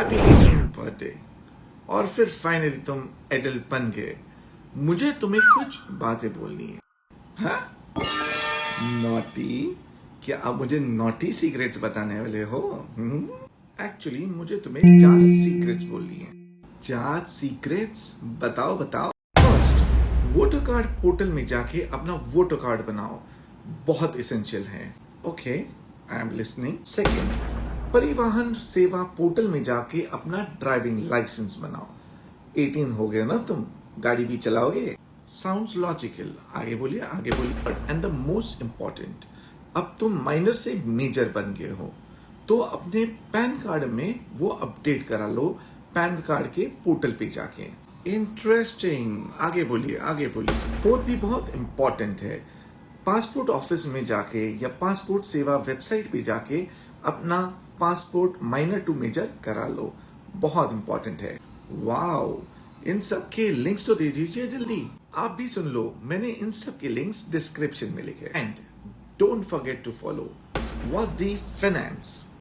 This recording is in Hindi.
Happy 18th birthday. और फिर फाइनली तुम एडल्ट बन गए। मुझे तुम्हें कुछ बातें बोलनी है। हाँ? नॉटी? क्या आप मुझे नॉटी सीक्रेट्स बताने वाले हो? एक्चुअली मुझे तुम्हें 4 सीक्रेट्स बोलनी है। 4 सीक्रेट्स? बताओ बताओ। फर्स्ट, वोटर कार्ड पोर्टल में जाके अपना वोटर कार्ड बनाओ, बहुत इसेंशियल है। Okay, I am listening. Second, परिवहन सेवा पोर्टल में जाके अपना ड्राइविंग लाइसेंस बनाओ। 18 हो गए ना तुम, गाड़ी भी चलाओगे। Sounds logical. आगे बोलिए आगे बोलिए। एंड द मोस्ट इंपॉर्टेंट, अब तुम माइनर से मेजर बन गए हो, तो अपने पैन कार्ड में वो अपडेट करा लो, पैन कार्ड के पोर्टल पे जाके। इंटरेस्टिंग। आगे बोलिए आगे बोलिए। फोर्थ भी बहुत इंपॉर्टेंट है, पासपोर्ट ऑफिस में जाके या पासपोर्ट सेवा वेबसाइट पे जाके अपना पासपोर्ट माइनर टू मेजर करा लो, बहुत इंपॉर्टेंट है। वाओ, इन सब के लिंक्स तो दे दीजिए जल्दी। आप भी सुन लो, मैंने इन सब के लिंक्स डिस्क्रिप्शन में लिखे। And don't forget to follow what's the finance.